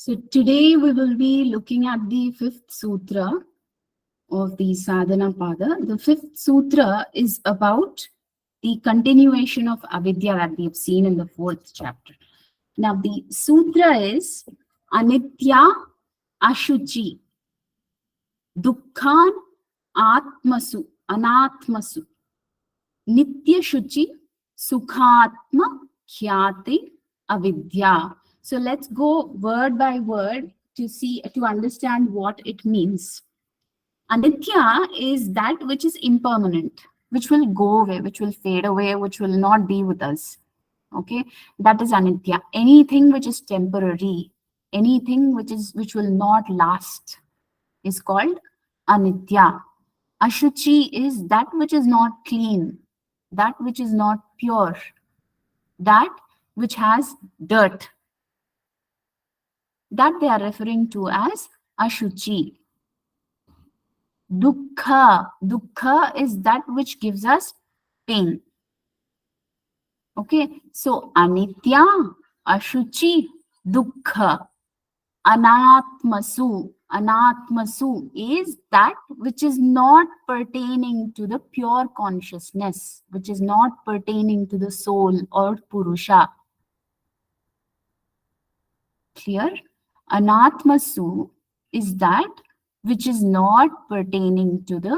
So today we will be looking at the fifth sutra of the Sadhana Pada. The fifth sutra is about the continuation of avidya that we have seen in the fourth chapter. Now the sutra is Anitya Ashuchi Dukkhan Atmasu Anatmasu Nitya Shuchi Sukhatma Khyati Avidya. So let's go word by word to understand what it means. Anitya is that which is impermanent, which will go away, which will fade away, which will not be with us. Okay, that is Anitya. Anything which is temporary, anything which will not last is called Anitya. Ashuchi is that which is not clean, that which is not pure, that which has dirt. That they are referring to as Ashuchi. Dukkha. Dukkha is that which gives us pain. Okay, so Anitya, Ashuchi, Dukkha. Anatmasu. Anatmasu is that which is not pertaining to the pure consciousness, which is not pertaining to the soul or Purusha. Clear? Anatmasu is that which is not pertaining to the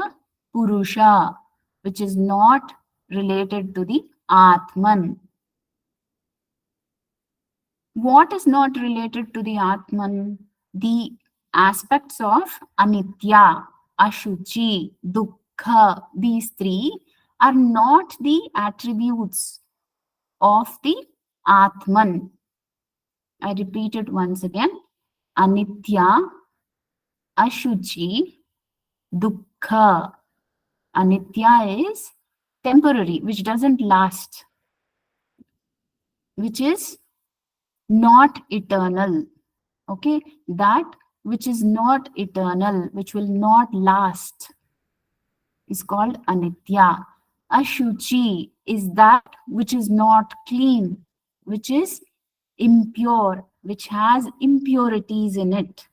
Purusha, which is not related to the Atman. What is not related to the Atman? The aspects of Anitya, Ashuchi, Dukkha, these three are not the attributes of the Atman. I repeat it once again. Anitya, Ashuchi, Dukkha. Anitya is temporary, which doesn't last, which is not eternal. Okay, that which is not eternal, which will not last, is called Anitya. Ashuchi is that which is not clean, which is impure, which has impurities in it.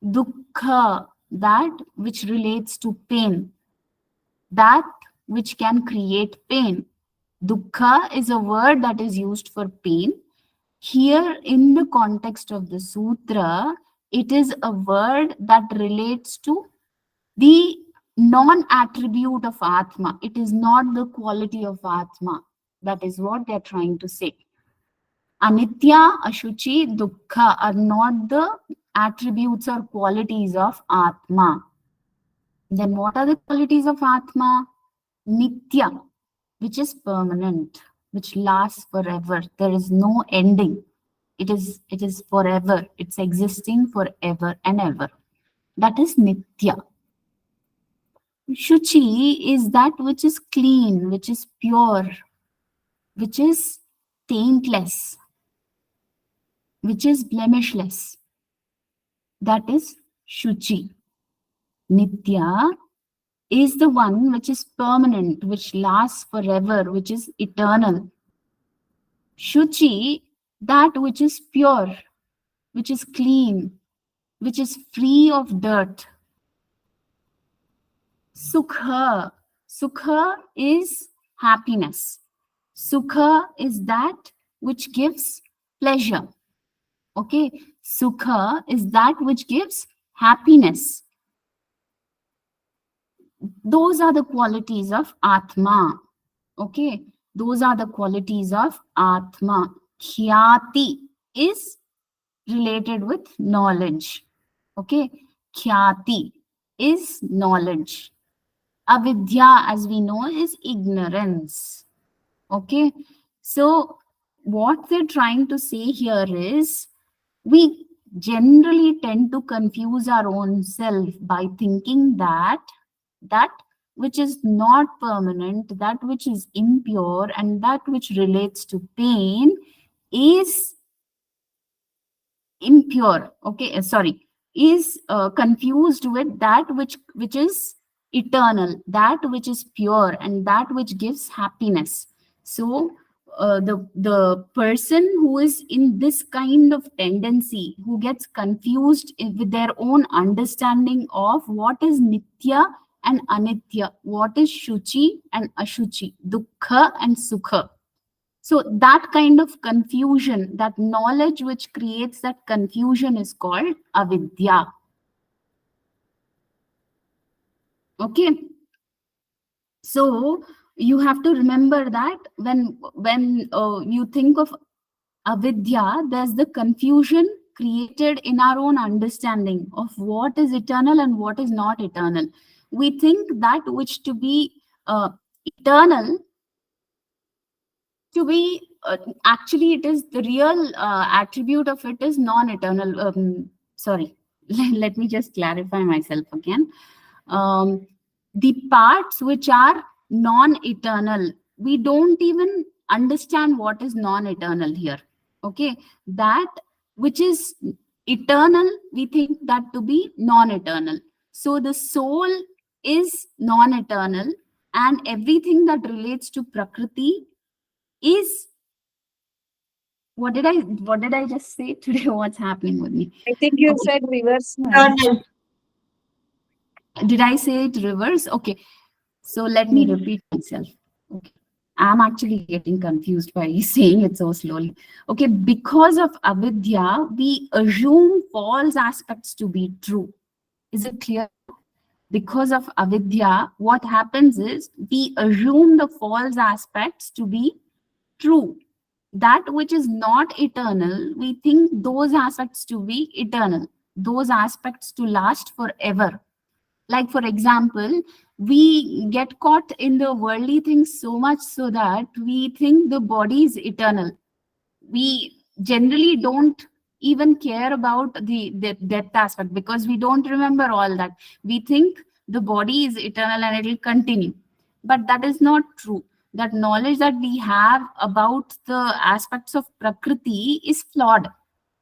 Dukkha, that which relates to pain, that which can create pain. Dukkha is a word that is used for pain. Here, in the context of the sutra, it is a word that relates to the non-attribute of Atma. It is not the quality of Atma. That is what they are trying to say. Anitya, Ashuchi, Dukkha are not the attributes or qualities of Atma. Then what are the qualities of Atma? Nitya, which is permanent, which lasts forever. There is no ending. It is forever. It's existing forever and ever. That is Nitya. Shuchi is that which is clean, which is pure, which is taintless, which is blemishless. That is Shuchi. Nitya is the one which is permanent, which lasts forever, which is eternal. Shuchi, that which is pure, which is clean, which is free of dirt. Sukha. Sukha is happiness. Sukha is that which gives pleasure. Okay, Sukha is that which gives happiness. Those are the qualities of Atma. Okay, those are the qualities of Atma. Khyati is related with knowledge. Okay, Khyati is knowledge. Avidya, as we know, is ignorance. Okay, so what they're trying to say here is we generally tend to confuse our own self by thinking that which is not permanent, that which is impure, and that which relates to pain is impure. Okay, sorry, is confused with that which is eternal, that which is pure, and that which gives happiness. So the person who is in this kind of tendency, who gets confused with their own understanding of what is nitya and anitya, what is shuchi and ashuchi, dukkha and sukha. So that kind of confusion, that knowledge which creates that confusion is called avidya. Okay. So you have to remember that when you think of avidya, there's the confusion created in our own understanding of what is eternal and what is not eternal. We think that which to be eternal to be actually it is the real attribute of it is non-eternal. Sorry, let me just clarify myself again. The parts which are non-eternal, we don't even understand what is non-eternal here. Okay, that which is eternal, we think that to be non-eternal. So the soul is non-eternal, and everything that relates to prakriti is, what did I just say today? What's happening with me? I think you Okay. said reverse. Ma'am. Eternal. Did I say it reverse? Okay. So let me repeat myself. Okay. I'm actually getting confused by saying it so slowly. Okay. Because of avidya, we assume false aspects to be true. Is it clear? Because of avidya, what happens is we assume the false aspects to be true. That which is not eternal, we think those aspects to be eternal, those aspects to last forever. Like, for example, we get caught in the worldly things so much so that we think the body is eternal. We generally don't even care about the death aspect because we don't remember all that. We think the body is eternal and it will continue. But that is not true. That knowledge that we have about the aspects of Prakriti is flawed,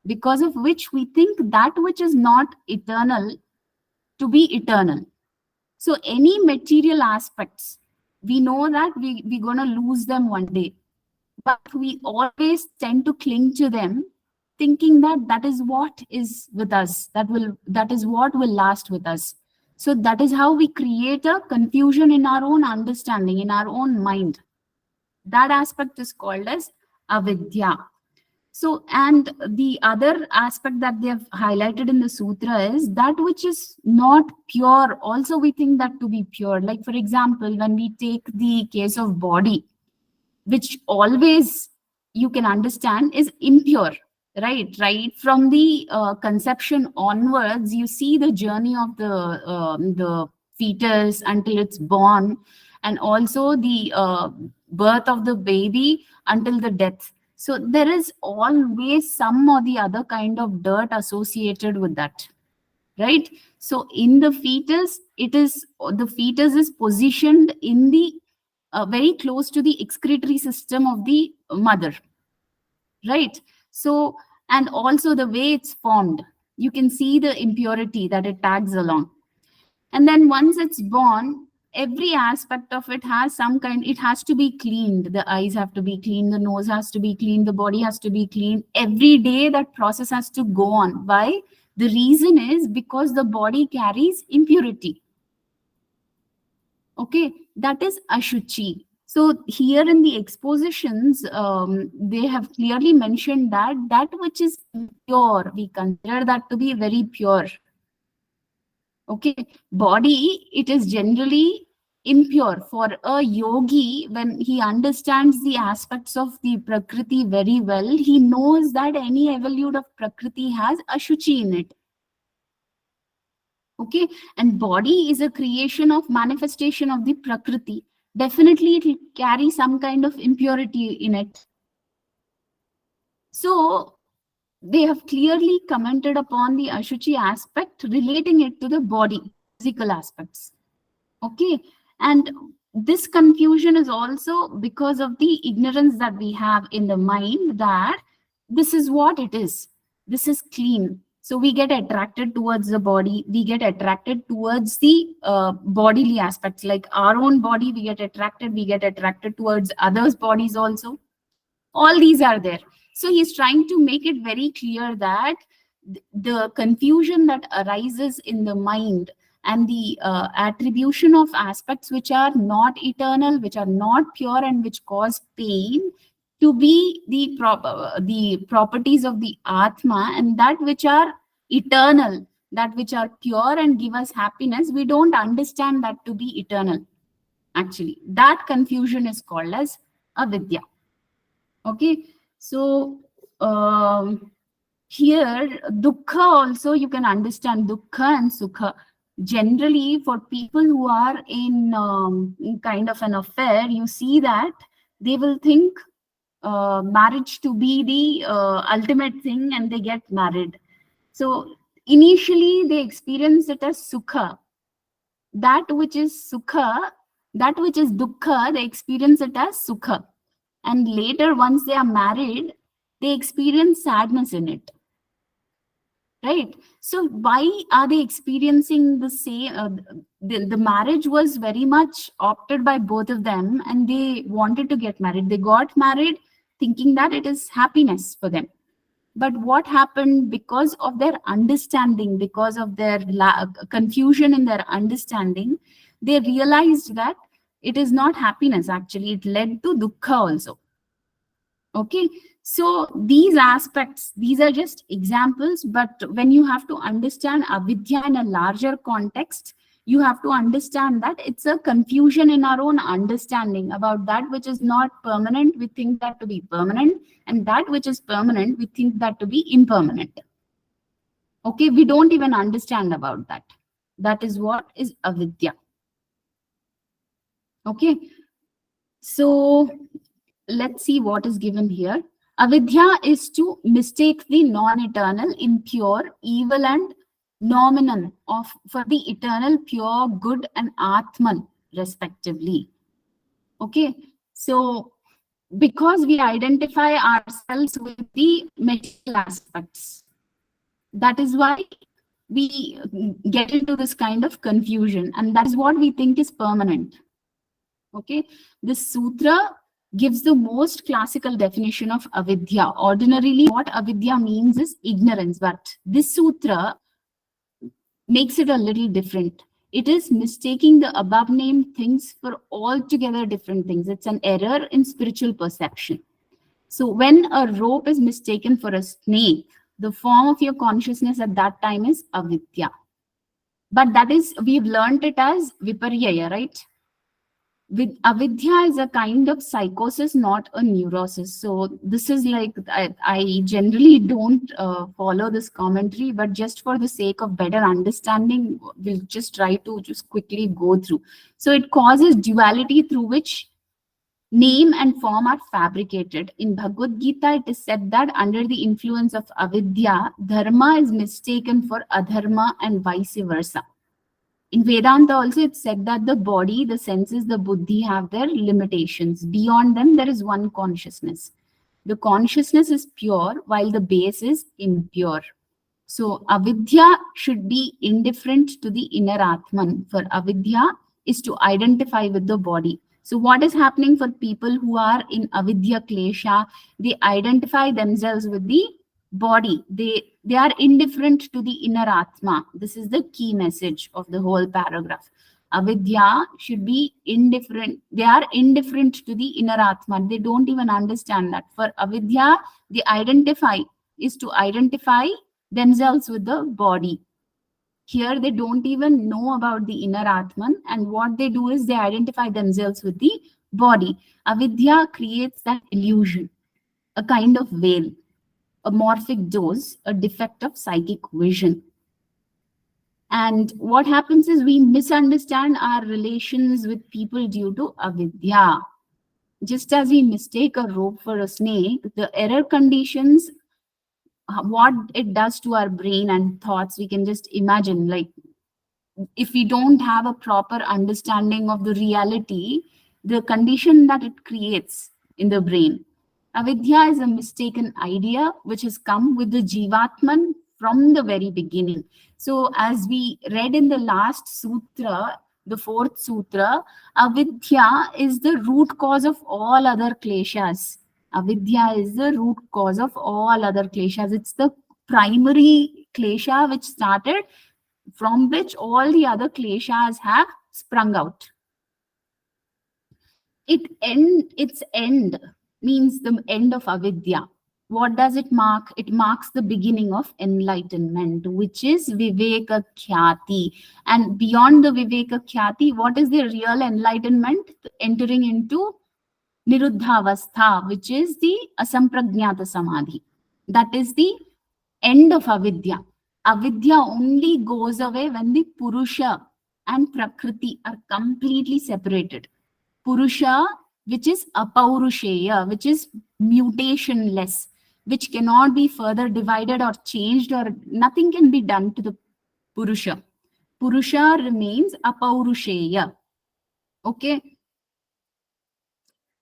because of which we think that which is not eternal to be eternal. So any material aspects, we know that we're going to lose them one day, but we always tend to cling to them, thinking that that is what is with us, that is what will last with us. So that is how we create a confusion in our own understanding, in our own mind. That aspect is called as avidya. So, and the other aspect that they have highlighted in the sutra is that which is not pure, also we think that to be pure. Like, for example, when we take the case of body, which always you can understand is impure, right from the conception onwards, you see the journey of the fetus until it's born, and also the birth of the baby until the death. So there is always some or the other kind of dirt associated with that, right? So in the fetus, the fetus is positioned in the very close to the excretory system of the mother, right? So, and also the way it's formed, you can see the impurity that it tags along. And then once it's born, every aspect of it has some kind, it has to be cleaned. The eyes have to be cleaned, the nose has to be cleaned, the body has to be cleaned. Every day that process has to go on. Why? The reason is because the body carries impurity. Okay, that is ashuchi. So here in the expositions, they have clearly mentioned that that which is impure, we consider that to be very pure. Okay, body, it is generally impure. For a yogi, when he understands the aspects of the Prakriti very well, he knows that any evolute of Prakriti has ashuchi in it. Okay, and body is a creation of manifestation of the Prakriti. Definitely it will carry some kind of impurity in it. So they have clearly commented upon the ashuchi aspect, relating it to the body, physical aspects. Okay, and this confusion is also because of the ignorance that we have in the mind that this is what it is, this is clean. So we get attracted towards the body, we get attracted towards the bodily aspects, like our own body, we get attracted towards others' bodies also. All these are there. So he's trying to make it very clear that the confusion that arises in the mind and the attribution of aspects which are not eternal, which are not pure, and which cause pain to be the properties of the Atma, and that which are eternal, that which are pure and give us happiness, we don't understand that to be eternal. Actually, that confusion is called as avidya. Okay, so here dukkha also, you can understand dukkha and sukha. Generally, for people who are in kind of an affair, you see that they will think marriage to be the ultimate thing, and they get married. So initially they experience it as sukha. That which is sukha, that which is dukkha, they experience it as sukha. And later, once they are married, they experience sadness in it. Right? So why are they experiencing the same? The marriage was very much opted by both of them, and they wanted to get married. They got married thinking that it is happiness for them. But what happened, because of their understanding, because of their confusion in their understanding, they realized that it is not happiness. Actually, it led to dukkha also. Okay, so these aspects, these are just examples, but when you have to understand avidya in a larger context, you have to understand that it's a confusion in our own understanding about that which is not permanent. We think that to be permanent, and that which is permanent, we think that to be impermanent. Okay, we don't even understand about that. That is what is avidya. Okay, so let's see what is given here. Avidya is to mistake the non-eternal, impure, evil, and nominal for the eternal, pure, good, and Atman, respectively. Okay, so because we identify ourselves with the material aspects, that is why we get into this kind of confusion, and that is what we think is permanent. Okay, this sutra gives the most classical definition of avidya. Ordinarily, what avidya means is ignorance, but this sutra makes it a little different. It is mistaking the above named things for altogether different things. It's an error in spiritual perception. So when a rope is mistaken for a snake, the form of your consciousness at that time is avidya. But that is, we've learned it as viparyaya, right? With avidya is a kind of psychosis, not a neurosis. So this is like, I generally don't follow this commentary, but just for the sake of better understanding, we'll just try to just quickly go through. So it causes duality through which name and form are fabricated. In Bhagavad Gita, it is said that under the influence of avidya, dharma is mistaken for adharma and vice versa. In Vedanta also, it's said that the body, the senses, the buddhi have their limitations. Beyond them, there is one consciousness. The consciousness is pure, while the base is impure. So avidya should be indifferent to the inner Atman. For avidya is to identify with the body. So what is happening for people who are in avidya klesha? They identify themselves with the body. They are indifferent to the inner Atma. This is the key message of the whole paragraph. Avidya should be indifferent. They are indifferent to the inner Atma. They don't even understand that. For avidya, they identify is to identify themselves with the body. Here they don't even know about the inner Atman, and what they do is they identify themselves with the body. Avidya creates that illusion, a kind of veil, a morphic dose, a defect of psychic vision. And what happens is we misunderstand our relations with people due to avidya. Just as we mistake a rope for a snake, the error conditions, what it does to our brain and thoughts, we can just imagine. Like, if we don't have a proper understanding of the reality, the condition that it creates in the brain. Avidya is a mistaken idea which has come with the Jivatman from the very beginning. So as we read in the last sutra, the fourth sutra, avidya is the root cause of all other kleshas. Avidya is the root cause of all other kleshas. It's the primary klesha which started, from which all the other kleshas have sprung out. Its end means the end of avidya. What does it mark? It marks the beginning of enlightenment, which is viveka khyati. And beyond the viveka khyati, what is the real enlightenment? Entering into niruddhavastha, which is the asampragnata samadhi. That is the end of avidya. Avidya only goes away when the purusha and prakriti are completely separated. Purusha, which is apaurusheya, which is mutationless, which cannot be further divided or changed, or nothing can be done to the Purusha. Purusha remains apaurusheya. Okay.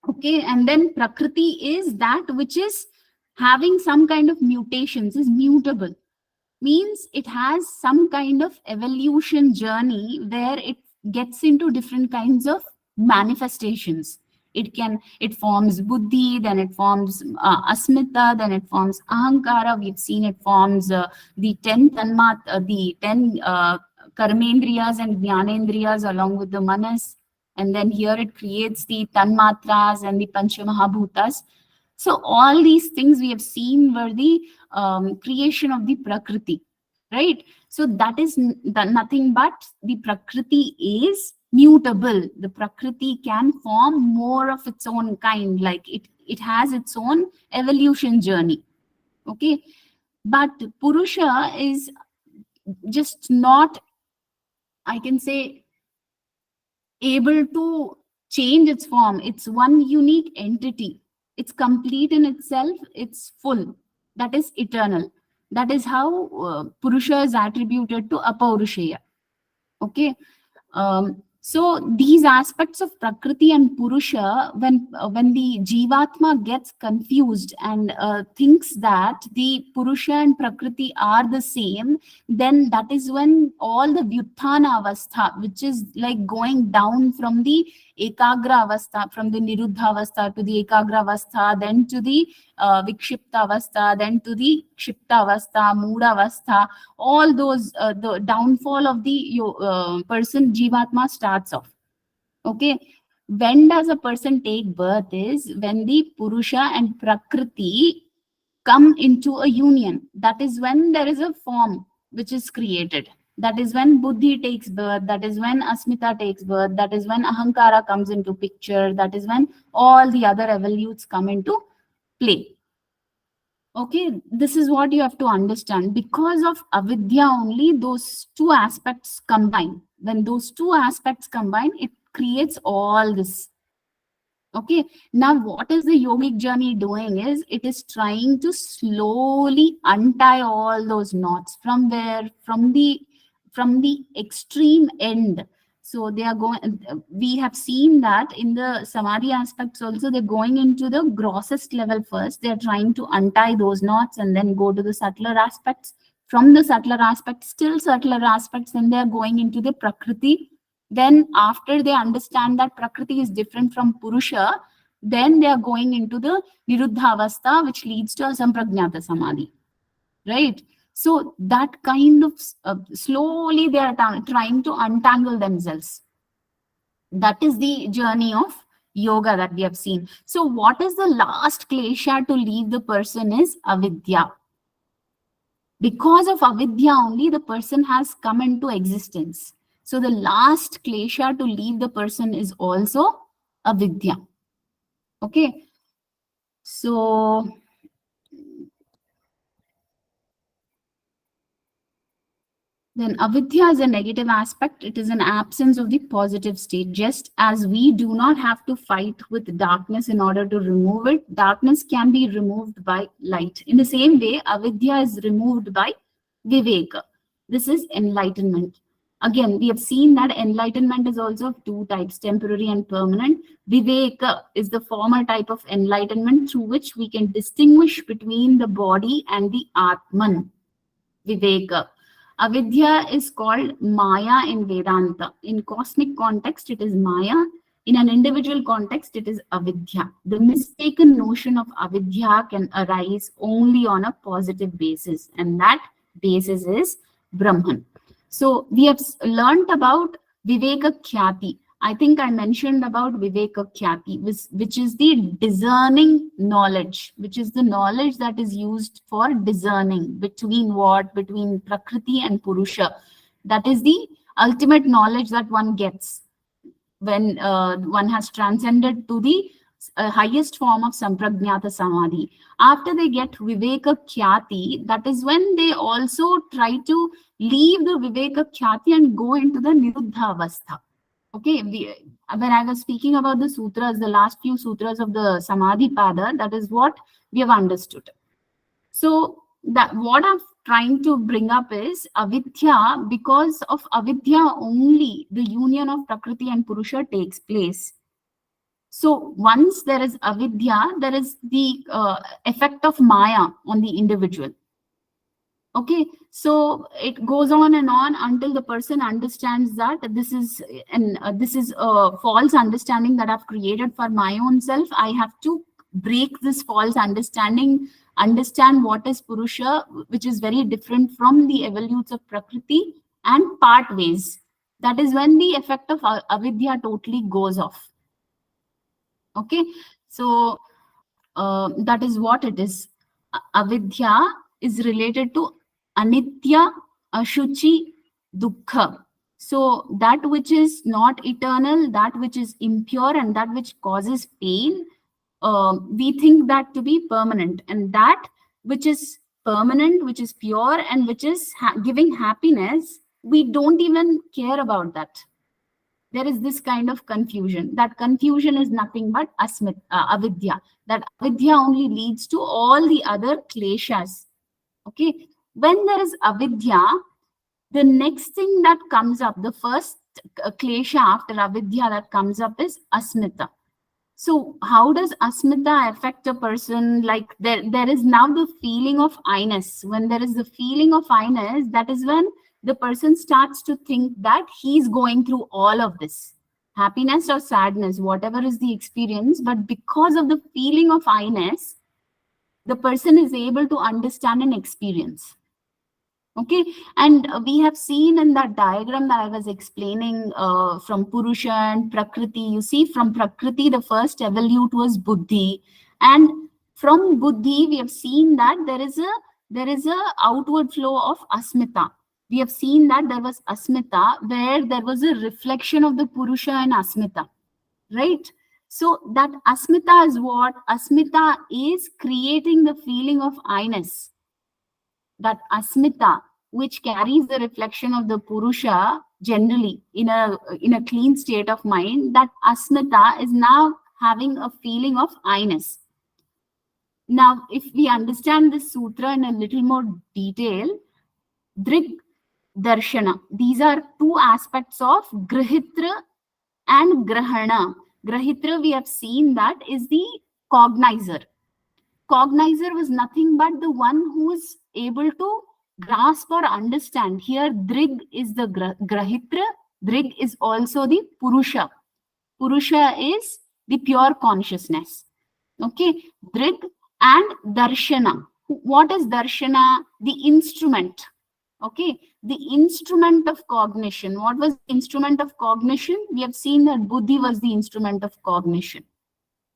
Okay, and then Prakriti is that which is having some kind of mutations, is mutable. Means it has some kind of evolution journey where it gets into different kinds of manifestations. It forms buddhi, then it forms asmita, then it forms ahankara. We've seen it forms the 10 karmendriyas and jnanendriyas along with the manas. And then here it creates the tanmatras and the panchamahabhutas. So all these things we have seen were the creation of the prakriti, right? So that is nothing but the prakriti is mutable. The prakriti can form more of its own kind, like it has its own evolution journey. Okay, but Purusha is just not, I can say, able to change its form. It's one unique entity. It's complete in itself. It's full. That is eternal. That is how Purusha is attributed to Apaurusheya. Okay. So these aspects of Prakriti and Purusha, when the Jivatma gets confused and thinks that the Purusha and Prakriti are the same, then that is when all the Vyuthana Avastha, which is like going down from the Ekagra Avastha, from the Niruddha Avastha to the Ekagra Avastha, then to the Vikshipta Avastha, then to the Kshipta Avastha, Muda Avastha, all those, the downfall of the person, Jivatma, starts off. Okay. When does a person take birth is when the Purusha and Prakriti come into a union. That is when there is a form which is created. That is when Buddhi takes birth. That is when Asmita takes birth. That is when Ahankara comes into picture. That is when all the other evolutes come into play. Okay, this is what you have to understand. Because of avidya only, those two aspects combine. When those two aspects combine, it creates all this. Okay, now what is the yogic journey doing is it is trying to slowly untie all those knots. From where? From the extreme end. So they are going, we have seen that in the samadhi aspects also, they're going into the grossest level first. They're trying to untie those knots and then go to the subtler aspects. From the subtler aspects, still subtler aspects, then they're going into the prakriti. Then after they understand that prakriti is different from Purusha, then they are going into the niruddhavastha, which leads to asampragnata samadhi, right? So that kind of slowly they are trying to untangle themselves. That is the journey of yoga that we have seen. So what is the last klesha to leave the person is avidya. Because of avidya only, the person has come into existence. So the last klesha to leave the person is also avidya. Okay. So then avidya is a negative aspect. It is an absence of the positive state. Just as we do not have to fight with darkness in order to remove it, darkness can be removed by light. In the same way, avidya is removed by viveka. This is enlightenment. Again, we have seen that enlightenment is also of two types, temporary and permanent. Viveka is the former type of enlightenment through which we can distinguish between the body and the Atman. Viveka. Avidya is called Maya in Vedanta. In cosmic context, it is Maya. In an individual context, it is avidya. The mistaken notion of avidya can arise only on a positive basis, and that basis is Brahman. So we have learnt about Viveka Khyati. I think I mentioned about Viveka Khyati, which is the discerning knowledge, which is the knowledge that is used for discerning between what? Between Prakriti and Purusha. That is the ultimate knowledge that one gets when one has transcended to the highest form of Samprajnata Samadhi. After they get Viveka Khyati, that is when they also try to leave the Viveka Khyati and go into the Niruddha Avastha. Okay, when I was speaking about the sutras, the last few sutras of the Samadhi Pada, that is what we have understood. So that what I'm trying to bring up is avidya. Because of avidya only, the union of Prakriti and Purusha takes place. So once there is avidya, there is the effect of Maya on the individual. Okay, so it goes on and on until the person understands that this is a false understanding that I've created for my own self. I have to break this false understanding, understand what is Purusha, which is very different from the evolutes of Prakriti, and part ways. That is when the effect of avidya totally goes off. Okay, so that is what it is. Avidya is related to anitya, ashuchi, dukkha. So that which is not eternal, that which is impure, and that which causes pain, we think that to be permanent. And that which is permanent, which is pure, and which is giving happiness, we don't even care about that. There is this kind of confusion. That confusion is nothing but avidya. That avidya only leads to all the other kleshas. Okay, when there is avidya, the next thing that comes up, the first klesha after avidya that comes up is asmita. So how does asmita affect a person? Like there is now the feeling of I-ness. When there is the feeling of I-ness, that is when the person starts to think that he's going through all of this, happiness or sadness, whatever is the experience. But because of the feeling of I-ness, the person is able to understand and experience. Okay, and we have seen in that diagram that I was explaining from Purusha and Prakriti. You see, from Prakriti, the first evolute was Buddhi, and from Buddhi, we have seen that there is a outward flow of Asmita. We have seen that there was Asmita, where there was a reflection of the Purusha and Asmita, right? So that Asmita is what? Asmita is creating the feeling of I-ness. That asmita, which carries the reflection of the Purusha generally in a clean state of mind, that asmita is now having a feeling of I-ness. Now, if we understand this sutra in a little more detail, drig, darshana, these are two aspects of grahitra and grahana. Grahitra, we have seen that is the cognizer. Cognizer was nothing but the one who is able to grasp or understand. Here, drig is the grahitra. Drig is also the Purusha. Purusha is the pure consciousness. Okay, drig and darshana. What is darshana? The instrument. Okay, the instrument of cognition. What was the instrument of cognition? We have seen that buddhi was the instrument of cognition,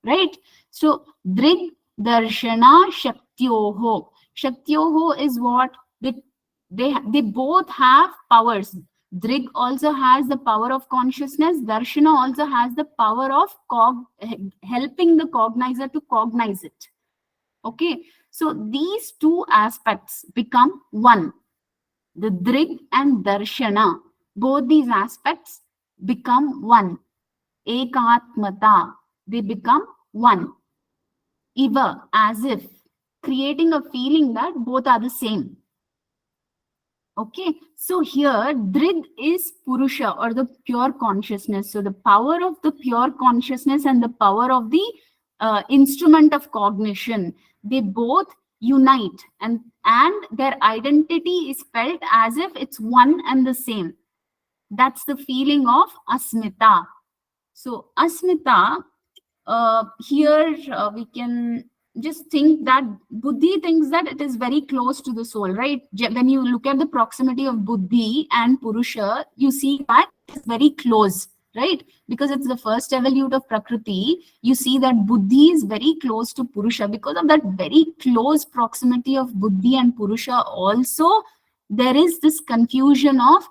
right? So, drig, darshana, shaktyoho. Shaktyoho is what? They both have powers. Drig also has the power of consciousness. Darshana also has the power of helping the cognizer to cognize it. Okay, so these two aspects become one. The drig and darshana, both these aspects become one. Ekatmata, they become one. Iva, as if, creating a feeling that both are the same. Okay, so here drig is Purusha or the pure consciousness. So the power of the pure consciousness and the power of the instrument of cognition, they both unite, and their identity is felt as if it's one and the same. That's the feeling of asmita. So Asmita, here we can just think that Buddhi thinks that it is very close to the soul, right? When you look at the proximity of Buddhi and Purusha, you see that it's very close, right? Because it's the first evolute of Prakriti, you see that Buddhi is very close to Purusha. Because of that very close proximity of Buddhi and Purusha also, there is this confusion of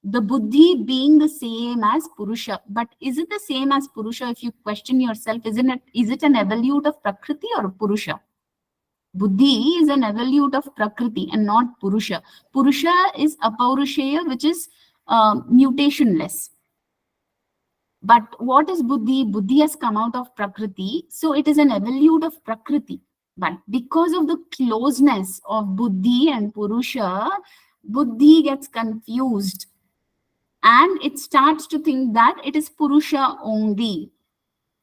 the Buddhi being the same as Purusha. But is it the same as Purusha? If you question yourself, is it an evolute of Prakriti or Purusha? Buddhi is an evolute of Prakriti and not Purusha. Purusha is Apaurushaya, which is mutationless. But what is Buddhi? Buddhi has come out of Prakriti, so it is an evolute of Prakriti. But because of the closeness of Buddhi and Purusha, Buddhi gets confused and it starts to think that it is Purusha only.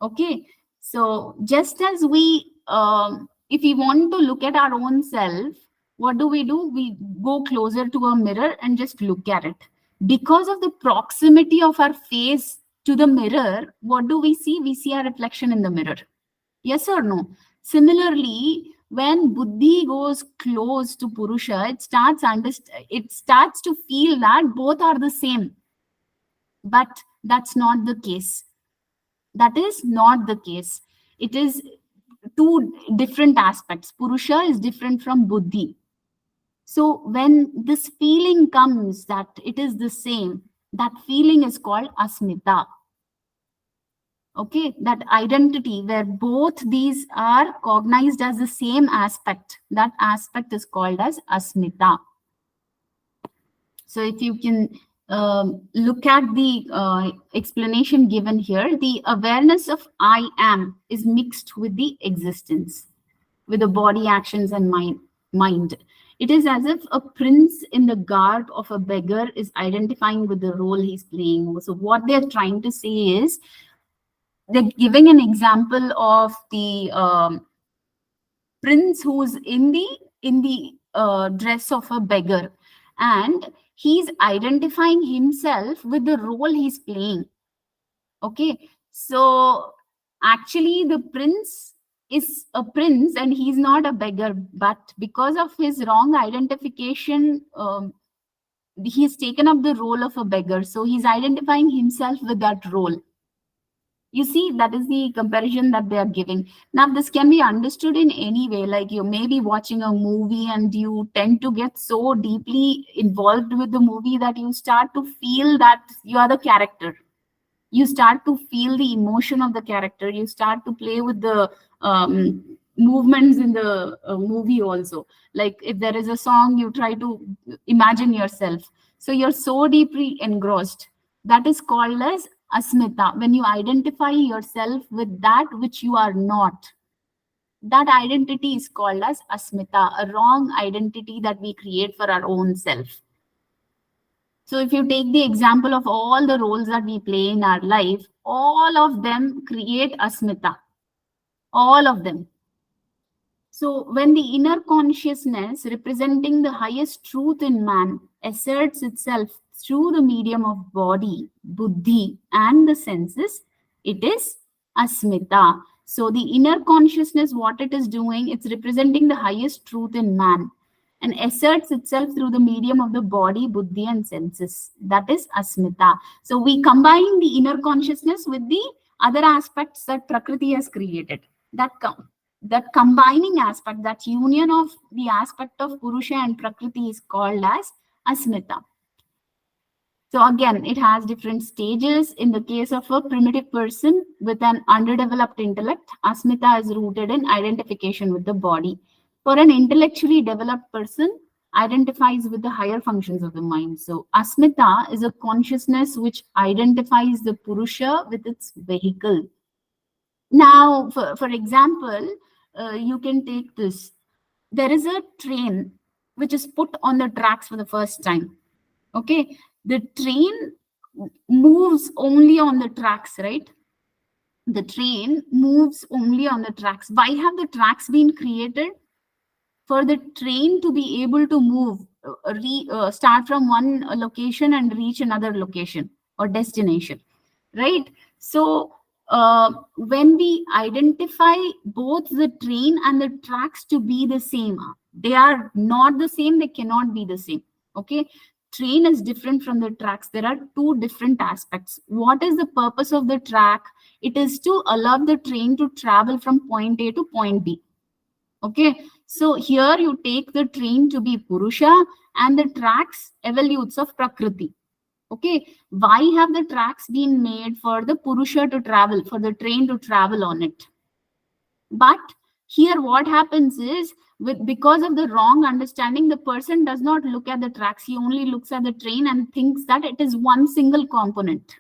Okay, so just as we, if we want to look at our own self, what do? We go closer to a mirror and just look at it. Because of the proximity of our face to the mirror, what do we see? We see our reflection in the mirror. Yes or no? Similarly, when Buddhi goes close to Purusha, it starts to feel that both are the same. But that's not the case. That is not the case. It is two different aspects. Purusha is different from Buddhi. So when this feeling comes that it is the same, that feeling is called Asmita. Okay, that identity where both these are cognized as the same aspect, that aspect is called as Asmita. So if you can look at the explanation given here, the awareness of I am is mixed with the existence, with the body, actions, and mind. It is as if a prince in the garb of a beggar is identifying with the role he's playing. So what they're trying to say is, they're giving an example of the prince who's in the dress of a beggar, and he's identifying himself with the role he's playing. Okay, so actually the prince is a prince and he's not a beggar, but because of his wrong identification, he's taken up the role of a beggar, so he's identifying himself with that role. You see, that is the comparison that they are giving. Now, this can be understood in any way. Like, you may be watching a movie and you tend to get so deeply involved with the movie that you start to feel that you are the character. You start to feel the emotion of the character. You start to play with the movements in the movie also. Like, if there is a song, you try to imagine yourself. So you're so deeply engrossed. That is called as Asmita, when you identify yourself with that which you are not. That identity is called as Asmita, a wrong identity that we create for our own self. So if you take the example of all the roles that we play in our life, all of them create Asmita. All of them. So when the inner consciousness representing the highest truth in man asserts itself through the medium of body, buddhi, and the senses, it is Asmita. So the inner consciousness, what it is doing, it's representing the highest truth in man and asserts itself through the medium of the body, buddhi, and senses. That is Asmita. So we combine the inner consciousness with the other aspects that Prakriti has created. That combining aspect, that union of the aspect of Purusha and Prakriti is called as Asmita. So again, it has different stages. In the case of a primitive person with an underdeveloped intellect, Asmita is rooted in identification with the body. For an intellectually developed person, identifies with the higher functions of the mind. So Asmita is a consciousness which identifies the Purusha with its vehicle. Now, for example, you can take this. There is a train which is put on the tracks for the first time. Okay, the train moves only on the tracks, right? The train moves only on the tracks. Why have the tracks been created? For the train to be able to move, start from one location and reach another location or destination, right? So when we identify both the train and the tracks to be the same, they are not the same, they cannot be the same. Okay, train is different from the tracks. There are two different aspects. What is the purpose of the track? It is to allow the train to travel from point A to point B. Okay, so here you take the train to be Purusha and the tracks evolutes of Prakriti. Okay, why have the tracks been made? For the Purusha to travel, for the train to travel on it. But here what happens is, because of the wrong understanding, the person does not look at the tracks. He only looks at the train and thinks that it is one single component.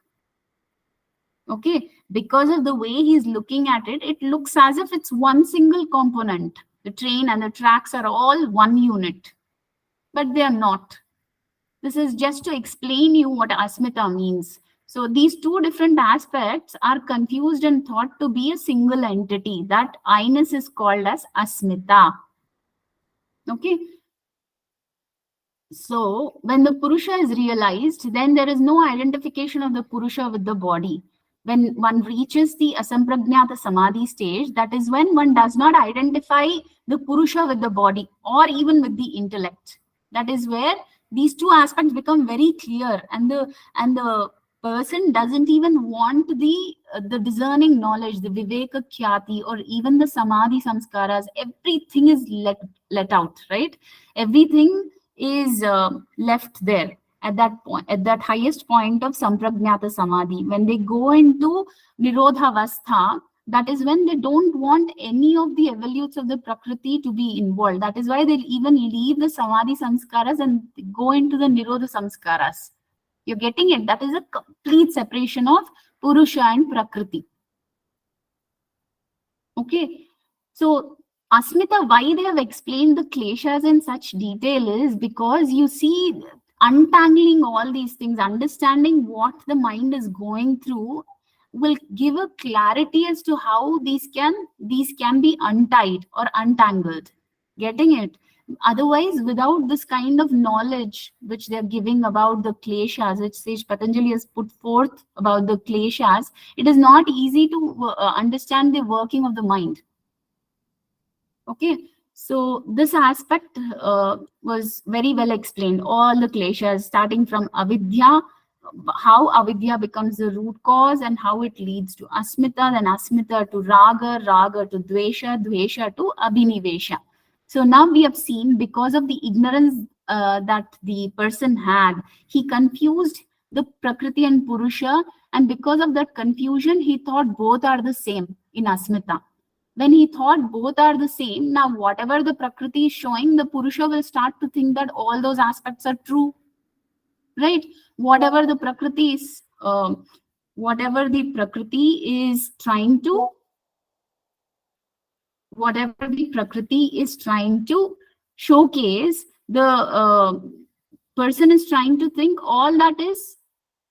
Okay, because of the way he's looking at it, it looks as if it's one single component. The train and the tracks are all one unit, but they are not. This is just to explain you what asmita means. So these two different aspects are confused and thought to be a single entity. That I-ness is called as asmita. Okay. So when the Purusha is realized, then there is no identification of the Purusha with the body. When one reaches the asampragnata samadhi stage, that is when one does not identify the Purusha with the body or even with the intellect. That is where these two aspects become very clear, and the person doesn't even want the discerning knowledge, the viveka khyati, or even the samadhi samskaras. Everything is let out, right? Everything is left there at that point, at that highest point of sampragnata samadhi. When they go into nirodhavastha, that is when they don't want any of the evolutes of the prakriti to be involved. That is why they'll even leave the samadhi samskaras and go into the nirodha samskaras. You're getting it? That is a complete separation of Purusha and Prakriti. Okay. So asmita, why they have explained the kleshas in such detail is because you see, untangling all these things, understanding what the mind is going through will give a clarity as to how these can be untied or untangled. Getting it? Otherwise, without this kind of knowledge which they're giving about the kleshas, which Sage Patanjali has put forth about the kleshas, it is not easy to understand the working of the mind. Okay, so this aspect was very well explained. All the kleshas, starting from avidya, how avidya becomes the root cause and how it leads to asmita, then asmita to raga, raga to dvesha, dvesha to abhinivesha. So now we have seen, because of the ignorance that the person had, he confused the Prakriti and Purusha, and because of that confusion, he thought both are the same in asmita. When he thought both are the same, now whatever the Prakriti is showing, the Purusha will start to think that all those aspects are true, right? Whatever the Prakriti is, whatever the Prakriti is trying to showcase, the person is trying to think all that is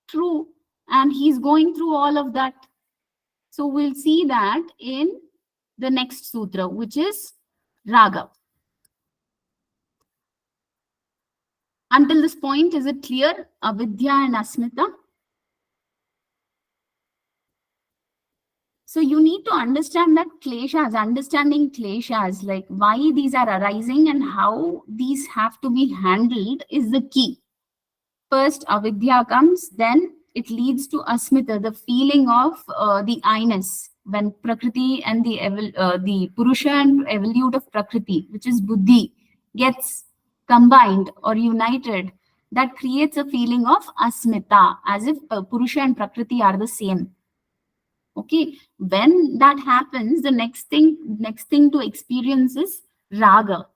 true, and he's going through all of that. So we'll see that in the next sutra, which is raga. Until this point, is it clear? Avidya and asmita. So you need to understand that kleshas, understanding kleshas, like why these are arising and how these have to be handled, is the key. First, avidya comes, then it leads to asmita, the feeling of the I-ness, when Prakriti and the Purusha and evolute of Prakriti, which is buddhi, gets combined or united, that creates a feeling of asmita, as if Purusha and Prakriti are the same. Okay, when that happens, the next thing to experience is raga.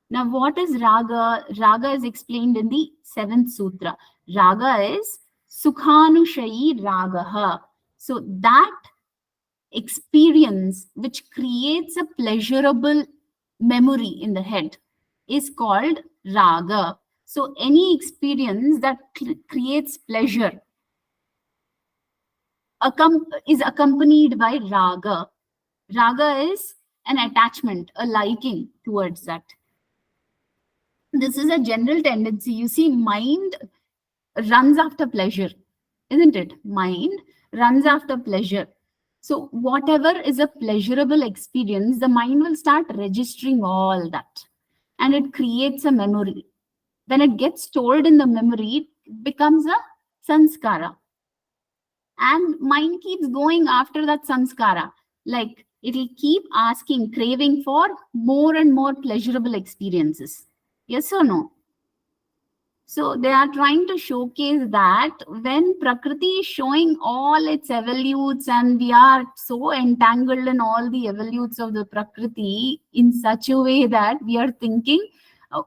Now, what is raga? Raga is explained in the 7th sutra. Raga is sukhanushayi ragaha. So that experience which creates a pleasurable memory in the head is called raga. So any experience that creates pleasure is accompanied by raga. Raga is an attachment, a liking towards that. This is a general tendency. You see, mind runs after pleasure, isn't it? Mind runs after pleasure. So whatever is a pleasurable experience, the mind will start registering all that, and it creates a memory. When it gets stored in the memory, it becomes a sanskara, and mind keeps going after that sanskara. Like it'll keep asking, craving for more and more pleasurable experiences. Yes or no? So they are trying to showcase that when Prakriti is showing all its evolutes and we are so entangled in all the evolutes of the Prakriti in such a way that we are thinking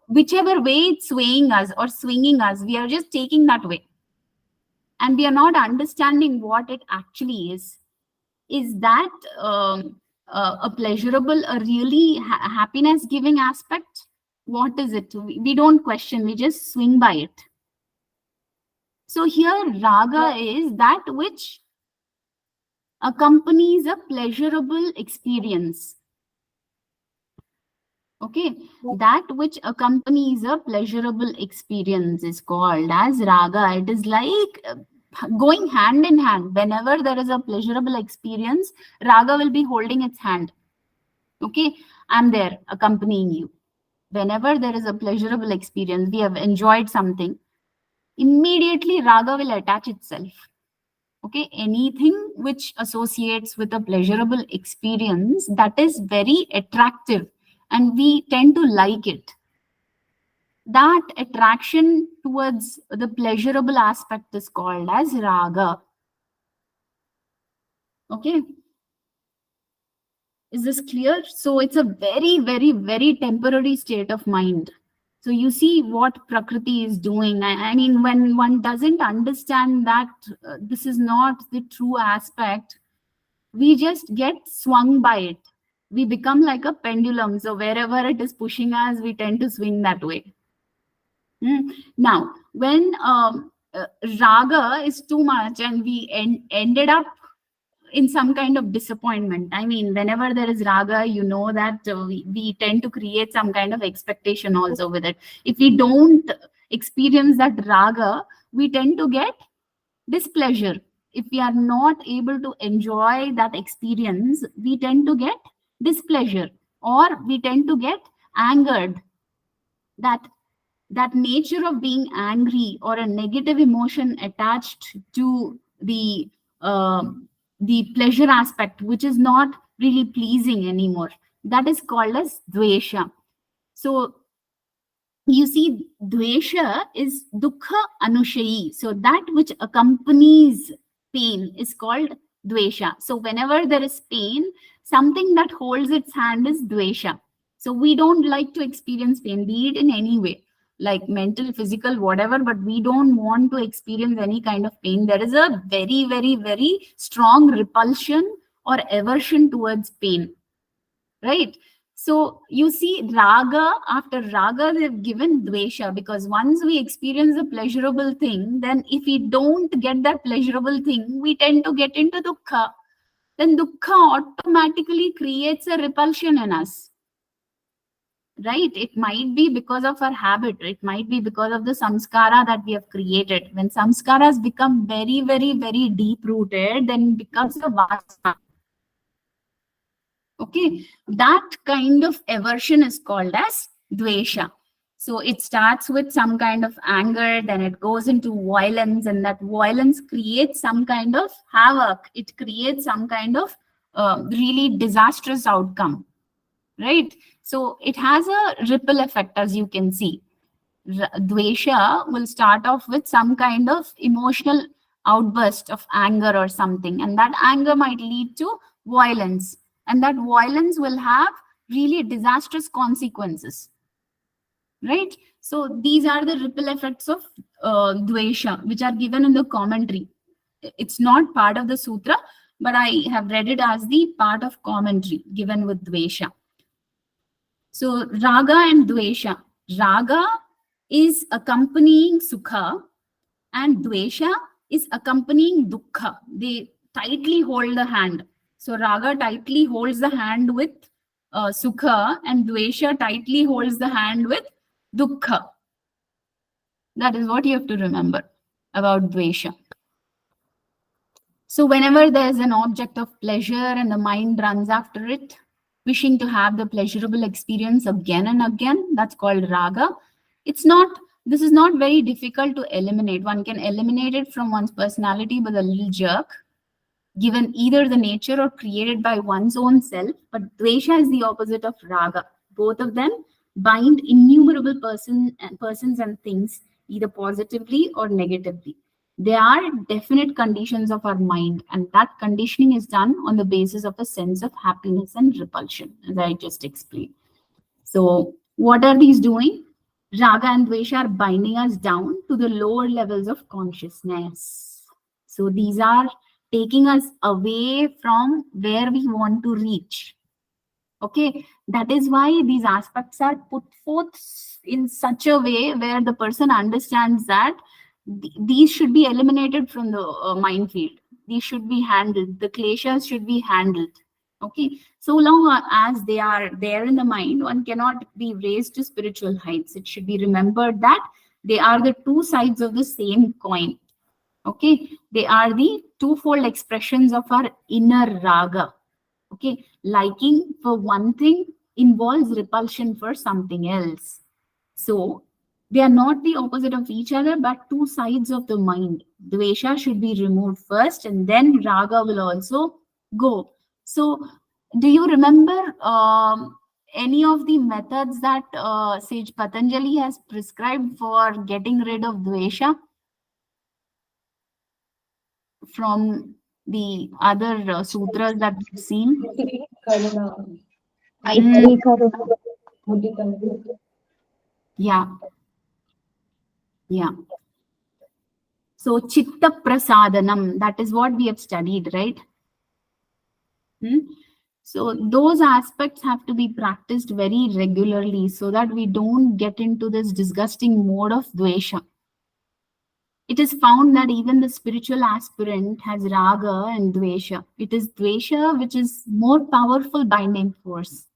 whichever way it's swaying us or swinging us, we are just taking that way. And we are not understanding what it actually is. Is that a pleasurable, a really happiness giving aspect? What is it? We don't question, we just swing by it. So here raga is that which accompanies a pleasurable experience. Okay, that which accompanies a pleasurable experience is called as raga. It is like going hand in hand. Whenever there is a pleasurable experience, raga will be holding its hand. Okay, I'm there accompanying you. Whenever there is a pleasurable experience, we have enjoyed something, immediately raga will attach itself. Okay, anything which associates with a pleasurable experience, that is very attractive and we tend to like it. That attraction towards the pleasurable aspect is called as raga. Okay, is this clear? So it's a very, very, very temporary state of mind. So you see what Prakriti is doing. I mean, when one doesn't understand that this is not the true aspect, we just get swung by it. We become like a pendulum. So wherever it is pushing us, we tend to swing that way. Now, when raga is too much and we ended up in some kind of disappointment. I mean, whenever there is raga, you know that we tend to create some kind of expectation also with it. If we don't experience that raga, we tend to get displeasure. If we are not able to enjoy that experience, we tend to get displeasure or we tend to get angered. That nature of being angry or a negative emotion attached to the pleasure aspect, which is not really pleasing anymore, that is called as dvesha. So you see, dvesha is dukkha anushayi. So that which accompanies pain is called dvesha. So whenever there is pain, something that holds its hand is dvesha. So we don't like to experience pain, be it in any way, like mental, physical, whatever, but we don't want to experience any kind of pain. There is a very, very, very strong repulsion or aversion towards pain, right? So you see, raga, after raga, they've given dvesha, because once we experience a pleasurable thing, then if we don't get that pleasurable thing, we tend to get into dukkha. Then dukkha automatically creates a repulsion in us. Right? It might be because of our habit. It might be because of the samskara that we have created. When samskaras become very, very, very deep rooted, then it becomes a vasana. Okay, that kind of aversion is called as dvesha. So it starts with some kind of anger, then it goes into violence, and that violence creates some kind of havoc. It creates some kind of really disastrous outcome, right? So it has a ripple effect, as you can see. Dvesha will start off with some kind of emotional outburst of anger or something, and that anger might lead to violence, and that violence will have really disastrous consequences, right? So these are the ripple effects of dvesha, which are given in the commentary. It's not part of the sutra, but I have read it as the part of commentary given with dvesha. So raga and dvesha. Raga is accompanying sukha and dvesha is accompanying dukkha. They tightly hold the hand. So raga tightly holds the hand with sukha and dvesha tightly holds the hand with dukkha. That is what you have to remember about dvesha. So whenever there's an object of pleasure and the mind runs after it, wishing to have the pleasurable experience again and again, that's called raga. This is not very difficult to eliminate. One can eliminate it from one's personality with a little jerk, given either the nature or created by one's own self. But dvesha is the opposite of raga. Both of them bind innumerable persons and things, either positively or negatively. They are definite conditions of our mind, and that conditioning is done on the basis of a sense of happiness and repulsion, as I just explained. So, what are these doing? Raga and Dvesha are binding us down to the lower levels of consciousness. So, these are taking us away from where we want to reach. Okay, that is why these aspects are put forth in such a way where the person understands that these should be eliminated from the mind field. These should be handled. The kleshas should be handled. Okay, so long as they are there in the mind, one cannot be raised to spiritual heights. It should be remembered that they are the two sides of the same coin. Okay, they are the twofold expressions of our inner raga. Okay, liking for one thing involves repulsion for something else. So they are not the opposite of each other, but two sides of the mind. Dvesha should be removed first, and then raga will also go. So, do you remember any of the methods that Sage Patanjali has prescribed for getting rid of dvesha from the other sutras that we've seen? Yeah. Yeah. So chitta prasadanam, that is what we have studied, right? So those aspects have to be practiced very regularly so that we don't get into this disgusting mode of dvesha. It is found that even the spiritual aspirant has raga and dvesha. It is dvesha which is more powerful binding force.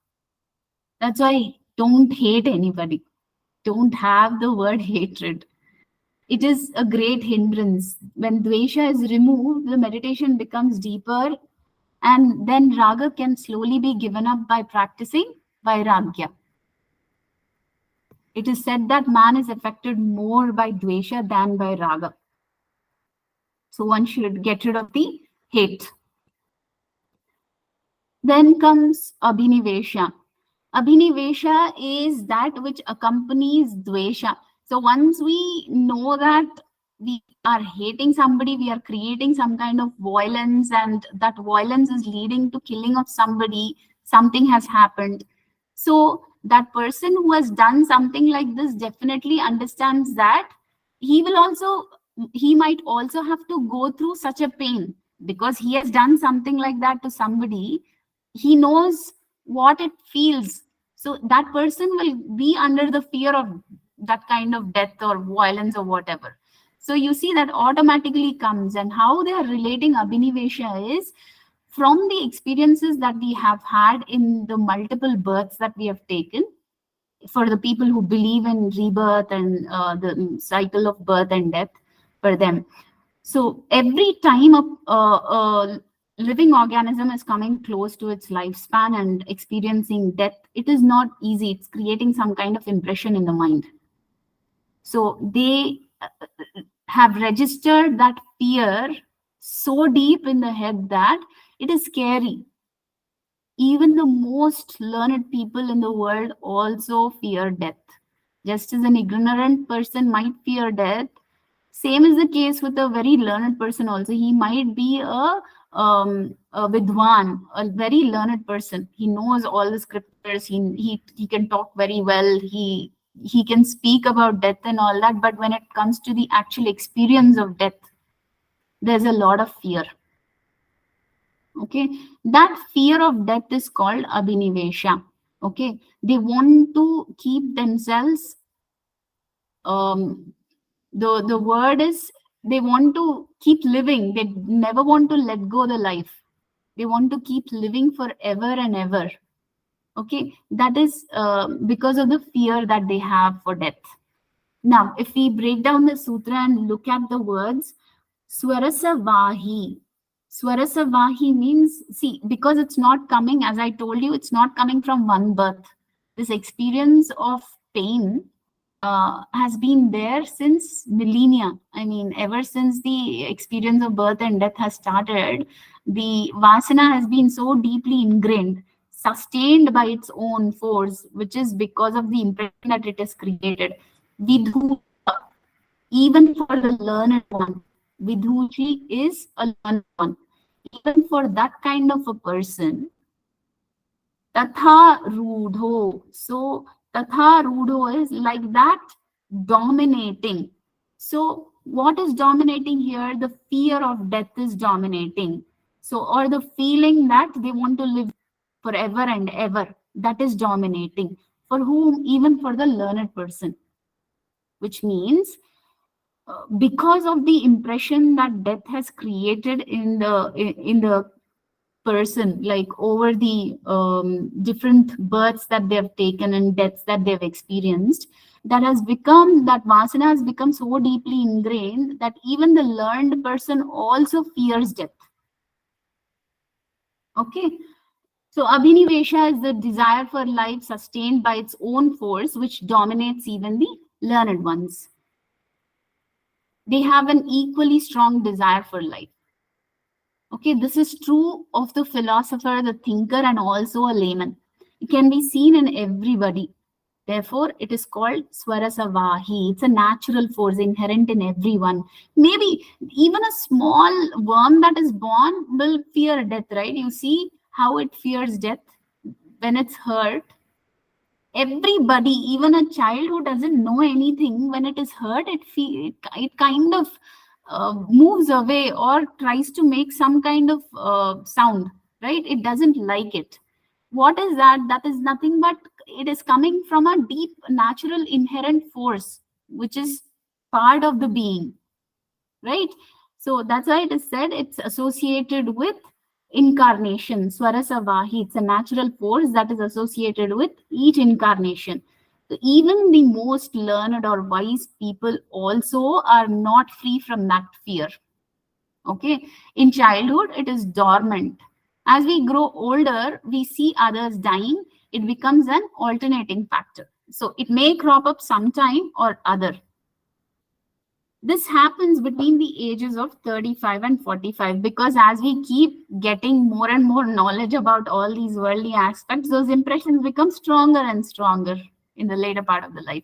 That's why don't hate anybody. Don't have the word hatred. It is a great hindrance. When dvesha is removed, the meditation becomes deeper, and then raga can slowly be given up by practicing vairagya. It is said that man is affected more by dvesha than by raga. So one should get rid of the hate. Then comes abhinivesha. Abhinivesha is that which accompanies dvesha. So once we know that we are hating somebody, we are creating some kind of violence, and that violence is leading to killing of somebody, something has happened. So that person who has done something like this definitely understands that he might also have to go through such a pain, because he has done something like that to somebody. He knows what it feels. So that person will be under the fear of that kind of death or violence or whatever. So you see that automatically comes, and how they are relating abhinivesha is from the experiences that we have had in the multiple births that we have taken. For the people who believe in rebirth and the cycle of birth and death for them. So every time a living organism is coming close to its lifespan and experiencing death, it is not easy. It's creating some kind of impression in the mind. So they have registered that fear so deep in the head that it is scary. Even the most learned people in the world also fear death. Just as an ignorant person might fear death, same is the case with a very learned person also. He might be a vidwan, a very learned person. He knows all the scriptures. He can talk very well. He can speak about death and all that. But when it comes to the actual experience of death, there's a lot of fear. Okay, that fear of death is called abhinivesha. Okay, they want to keep themselves. The word is they want to keep living. They never want to let go the life. They want to keep living forever and ever. Okay, that is because of the fear that they have for death. Now, if we break down the sutra and look at the words, Swarasa Vahi. Swarasavahi means, see, because it's not coming, as I told you, it's not coming from one birth. This experience of pain has been there since millennia. I mean, ever since the experience of birth and death has started, the vasana has been so deeply ingrained, sustained by its own force, which is because of the impression that it has created. Vidhu, even for the learned one, Vidhushi is a learned one. Even for that kind of a person, Tatha Rudho. So Tatha Rudho is like that, dominating. So what is dominating here? The fear of death is dominating. So, or the feeling that they want to live forever and ever, that is dominating. For whom? Even for the learned person. Which means because of the impression that death has created in the person, like over the different births that they have taken and deaths that they've experienced, that vasana has become so deeply ingrained that even the learned person also fears death. Okay, so abhinivesha is the desire for life sustained by its own force, which dominates even the learned ones. They have an equally strong desire for life. Okay, this is true of the philosopher, the thinker, and also a layman. It can be seen in everybody. Therefore, it is called Swarasavahi. It's a natural force inherent in everyone. Maybe even a small worm that is born will fear death, right? You see how it fears death when it's hurt. Everybody, even a child who doesn't know anything, when it is hurt, it kind of moves away or tries to make some kind of sound, right? It doesn't like it. What is that? That is nothing but it is coming from a deep natural inherent force, which is part of the being, right? So that's why it is said it's associated with incarnation. Swarasavahi, it's a natural force that is associated with each incarnation. So even the most learned or wise people also are not free from that fear. Okay, in childhood it is dormant. As we grow older, we see others dying, it becomes an alternating factor. So it may crop up sometime or other. This happens between the ages of 35 and 45, because as we keep getting more and more knowledge about all these worldly aspects, those impressions become stronger and stronger in the later part of the life.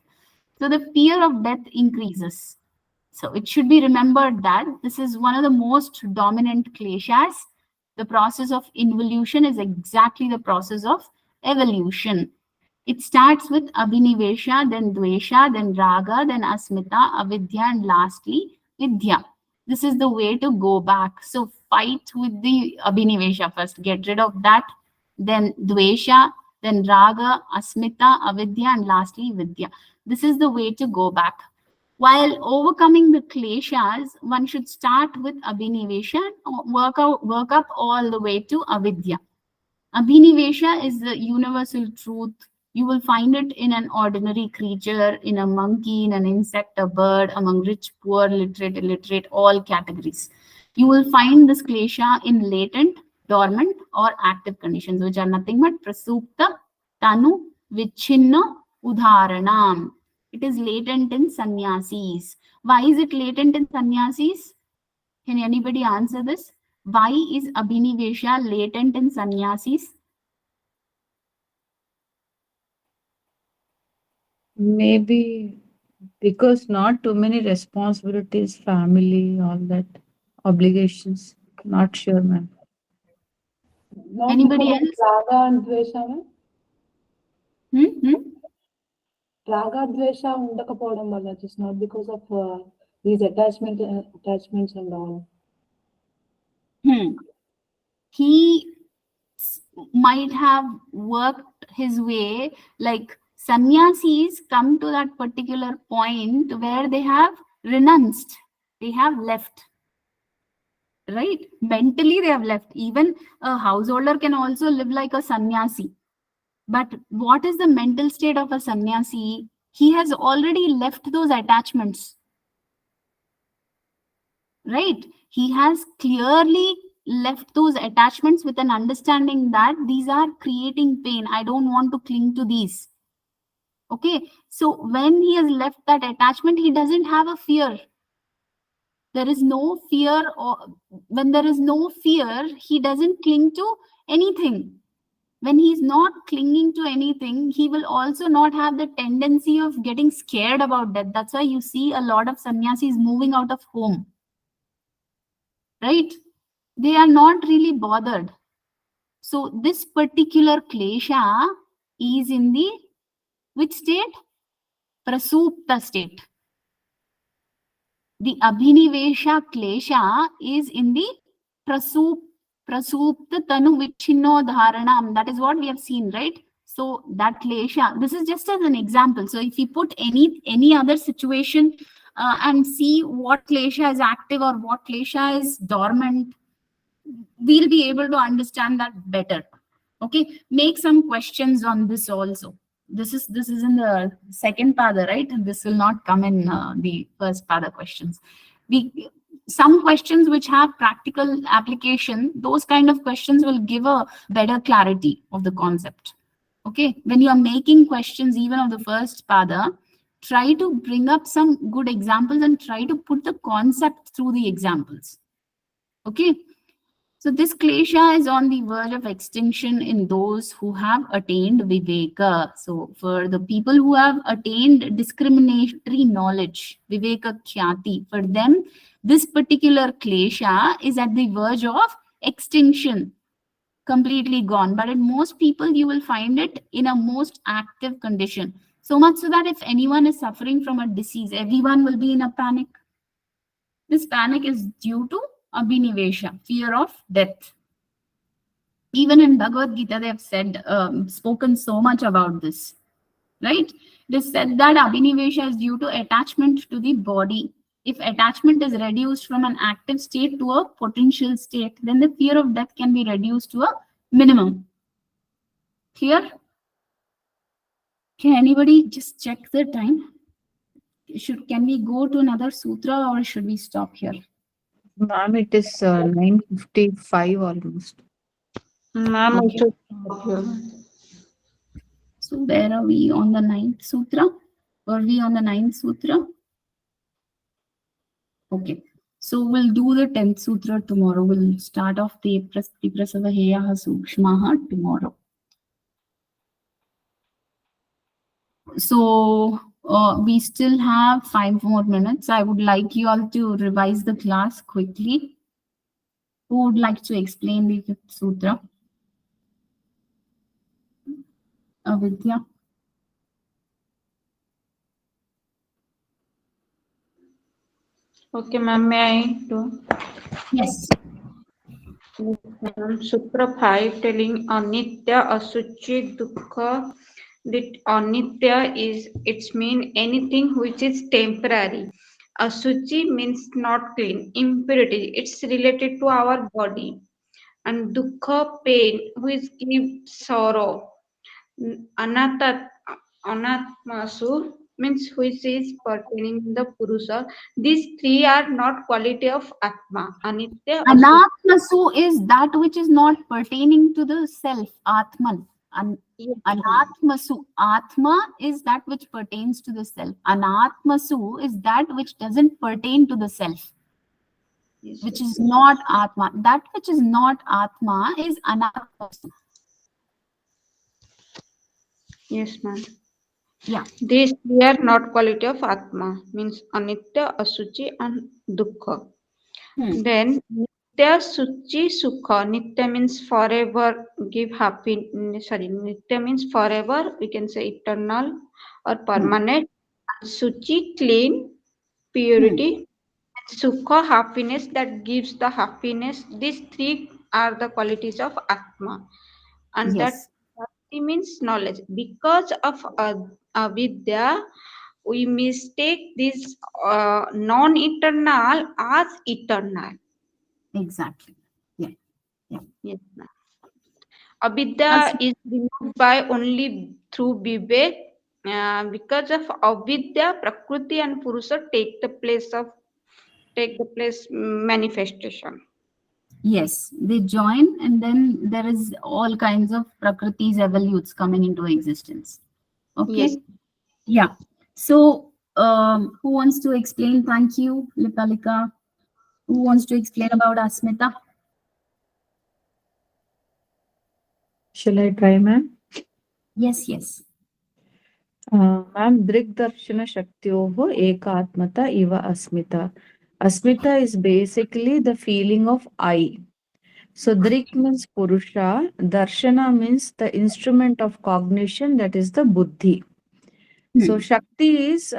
So the fear of death increases. So it should be remembered that this is one of the most dominant kleshas. The process of involution is exactly the process of evolution. It starts with abhinivesha, then dvesha, then raga, then asmita, avidya, and lastly vidya. This is the way to go back. So fight with the abhinivesha first, get rid of that, then dvesha, then raga, asmita, avidya, and lastly vidya. This is the way to go back. While overcoming the kleshas, one should start with abhinivesha and work up all the way to avidya. Abhinivesha is the universal truth. You will find it in an ordinary creature, in a monkey, in an insect, a bird, among rich, poor, literate, illiterate, all categories. You will find this klesha in latent, dormant, or active conditions, which are nothing but prasupta, tanu, vichinna, udharanam. It is latent in sannyasis. Why is it latent in sannyasis? Can anybody answer this? Why is abhinivesha latent in sannyasis? Maybe because not too many responsibilities, family, all that obligations. Not sure, ma'am. Not Anybody because of else? raga and dvesha, ma'am. Hmm? Hmm? Raga dvesha ఉండకపోవడం వల్ల, just not because of these attachments and all. Hmm. He might have worked his way, like sannyasis come to that particular point where they have renounced, they have left, right? Mentally, they have left. Even a householder can also live like a sannyasi. But what is the mental state of a sannyasi? He has already left those attachments, right? He has clearly left those attachments with an understanding that these are creating pain. I don't want to cling to these. Okay, so when he has left that attachment, he doesn't have a fear. There is no fear, or when there is no fear, he doesn't cling to anything. When he's not clinging to anything, he will also not have the tendency of getting scared about death. That's why you see a lot of sannyasis moving out of home, right? They are not really bothered. So this particular klesha is in the which state? Prasupta state. The abhinivesha klesha is in the prasupta tanu vichhinno dharanam. That is what we have seen, right? So that klesha, this is just as an example. So if you put any other situation and see what klesha is active or what klesha is dormant, we'll be able to understand that better. Okay, make some questions on this also. This is in the second pada, right? This will not come in the first pada questions. Some questions which have practical application, those kind of questions will give a better clarity of the concept. Okay, when you are making questions even of the first pada, try to bring up some good examples and try to put the concept through the examples. Okay, so this klesha is on the verge of extinction in those who have attained viveka. So for the people who have attained discriminatory knowledge, viveka khyati, for them, this particular klesha is at the verge of extinction, completely gone. But in most people, you will find it in a most active condition. So much so that if anyone is suffering from a disease, everyone will be in a panic. This panic is due to abhinivesha, fear of death. Even in Bhagavad Gita, they have said, spoken so much about this, right? They said that abhinivesha is due to attachment to the body. If attachment is reduced from an active state to a potential state, then the fear of death can be reduced to a minimum. Clear? Can anybody just check the time? Can we go to another sutra or should we stop here? Ma'am, it is 9:55 almost. Ma'am, Okay. we should stop here. So where are we on the 9th sutra? Are we on the 9th sutra? Okay. So we'll do the 10th sutra tomorrow. We'll start off the Prasava Heyaha Sukshmaha tomorrow. So we still have 5 more minutes. I would like you all to revise the class quickly. Who would like to explain the 5th sutra? Avidya. Okay, ma'am, may I do? Yes. Sutra 5 telling Anitya, Asuchi, Dukkha. That Anitya is, its mean anything which is temporary. Asuchi means not clean, impurity. It's related to our body. And Dukkha, pain, which gives sorrow. Anata, Anatmasu means which is pertaining to the Purusha. These three are not quality of Atma. Anitya, Asuchi. Anatmasu is that which is not pertaining to the self, Atman. Yes, ma'am. Anatmasu, Atma is that which pertains to the self. Anatmasu is that which doesn't pertain to the self, Yes, which yes, is not Atma. That which is not Atma is Anatmasu. yes, ma'am. Yeah. These three are not quality of Atma, means Anitya, Asuchi, and Dukkha. Then Nitya, Suchi, Sukha. Nitya means forever, give happiness. Sorry, Nitya means forever. We can say eternal or permanent. Suchi, clean, purity. Sukha, happiness that gives the happiness. These three are the qualities of Atma. And that Yes, bhakti means knowledge. Because of avidya, we mistake this non-eternal as eternal. exactly. Yeah. Yeah. Yes, ma'am. Avidya is removed by only through vivek. Because of avidya, prakriti and purusha take the place manifestation. Yes, they join, and then there is all kinds of Prakritis evolutes coming into existence. Okay. Yes. Yeah. So, who wants to explain? Thank you, Lipalika. Who wants to explain about Asmita? Shall I try, ma'am? Yes, yes. Ma'am, Drigdarshana Shaktyoho Ekatmata Iva Asmita. Asmita is basically the feeling of I. So Drik means Purusha, Darshana means the instrument of cognition, that is the Buddhi. So Hmm. Shakti is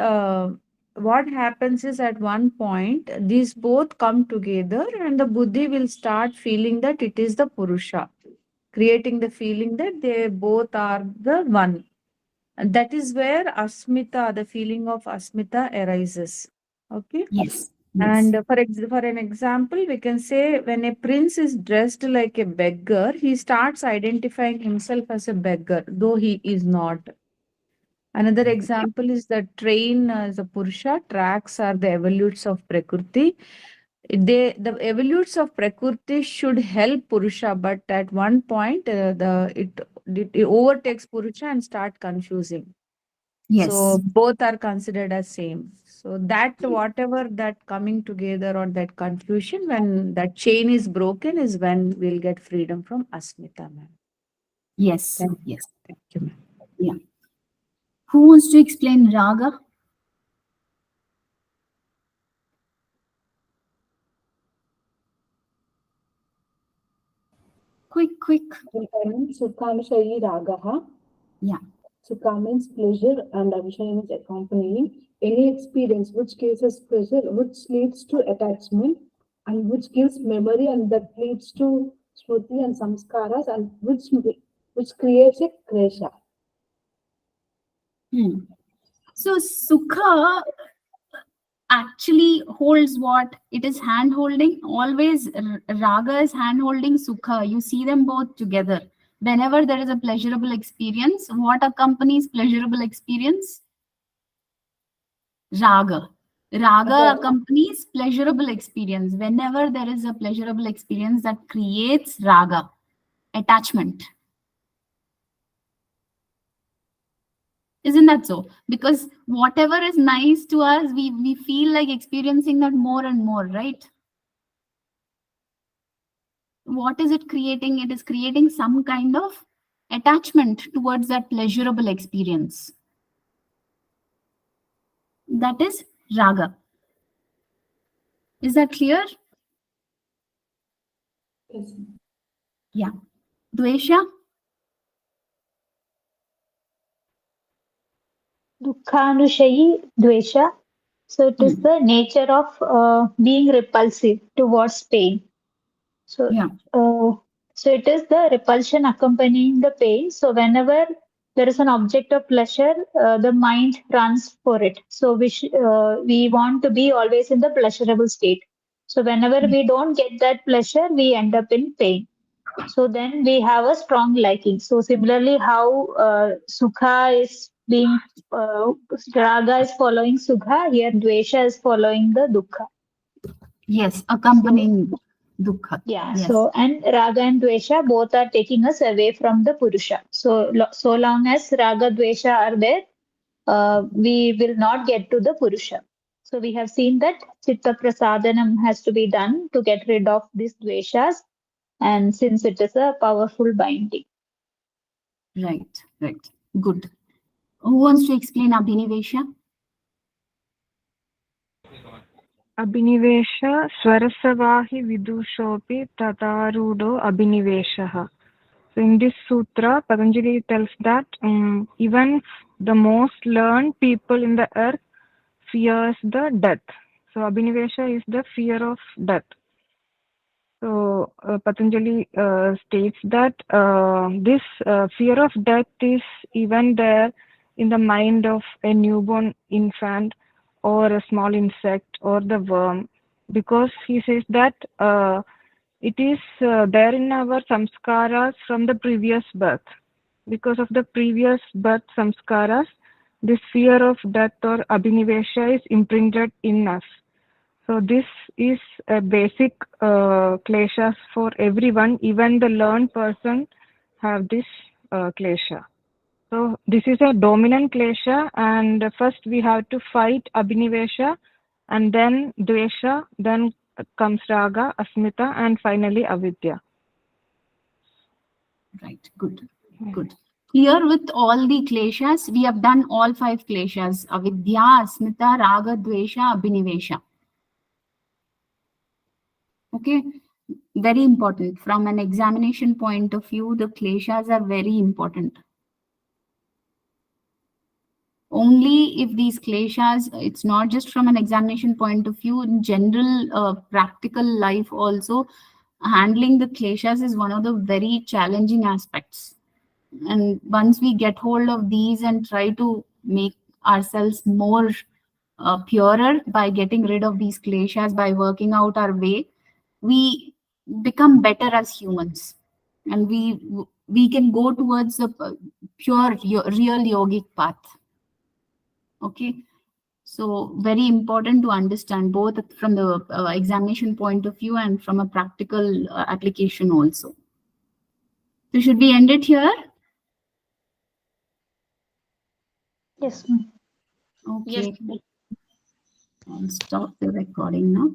what happens is at one point these both come together and the Buddhi will start feeling that it is the Purusha, creating the feeling that they both are the one. And that is where Asmita, the feeling of Asmita arises. Okay. Yes, yes, And for an example, we can say when a prince is dressed like a beggar, he starts identifying himself as a beggar, though he is not. Another example is the train as a Purusha, tracks are the evolutes of Prakriti. The evolutes of Prakriti should help Purusha, but at one point it overtakes Purusha and start confusing. So yes, both are considered as same. So that whatever that coming together or that confusion, when that chain is broken, is when we'll get freedom from Asmita, ma'am. yes, Thank, yes. thank you, ma'am. Yeah. Who wants to explain Raga? Quick, quick. Sukha Ragaha. Yeah. Sukha means pleasure and Avishaya means accompanying. Any experience which gives us pleasure, which leads to attachment, and which gives memory, and that leads to Shruti and Samskaras, and which creates a Kresha. Hmm. So Sukha actually holds what? It is hand holding. Always Raga is hand holding Sukha. You see them both together. Whenever there is a pleasurable experience, what accompanies pleasurable experience? Raga. Raga accompanies pleasurable experience. Whenever there is a pleasurable experience, that creates Raga, attachment. Isn't that so? Because whatever is nice to us, we feel like experiencing that more and more, right? What is it creating? It is creating some kind of attachment towards that pleasurable experience. That is raga. Is that clear? Yes. Yeah. Dvesha? Dukhanushayi dvesha. So it is Hmm. the nature of being repulsive towards pain. So, Yeah. uh, so it is the repulsion accompanying the pain. So whenever there is an object of pleasure, the mind runs for it. So we want to be always in the pleasurable state. So whenever we don't get that pleasure, we end up in pain. So then we have a strong liking. So similarly, how Sukha is being Raga is following Sukha, here Dvesha is following the Dukkha. Yes. So Accompanying dukkha. yeah, Yes. so and Raga and Dvesha both are taking us away from the Purusha. So so long as Raga Dvesha are there, we will not get to the Purusha. So we have seen that Chitta Prasadanam has to be done to get rid of these Dveshas, and since it is a powerful binding. Right. Right. Good. Who wants to explain Abhinivesha? अभिनिवेश स्वरसवाहि विदुषोऽपि तदारूढो अभिनिवेशः. So in this sutra, Patanjali tells that even the most learned people in the earth fears the death. So Abhinivesha is the fear of death. So Patanjali states that this fear of death is even there in the mind of a newborn infant or a small insect or the worm, because he says that it is there in our samskaras from the previous birth. Because of the previous birth samskaras, this fear of death or abhinivesha is imprinted in us. So this is a basic kleshas for everyone. Even the learned person have this klesha. So this is a dominant klesha, and first we have to fight abhinivesha, and then dvesha, then comes raga, asmita, and finally avidya. Right, good, good. Here with all the kleshas, we have done all 5 kleshas: avidya, asmita, raga, dvesha, abhinivesha. Okay, very important. From an examination point of view, the kleshas are very important. Only if these kleshas, it's not just from an examination point of view, in general practical life also, handling the kleshas is one of the very challenging aspects. And once we get hold of these and try to make ourselves more purer by getting rid of these kleshas, by working out our way, we become better as humans, and we can go towards a pure real yogic path. Okay, so very important to understand both from the examination point of view and from a practical application also. So should we end it here? Yes, ma'am. Okay, Yes. I'll stop the recording now.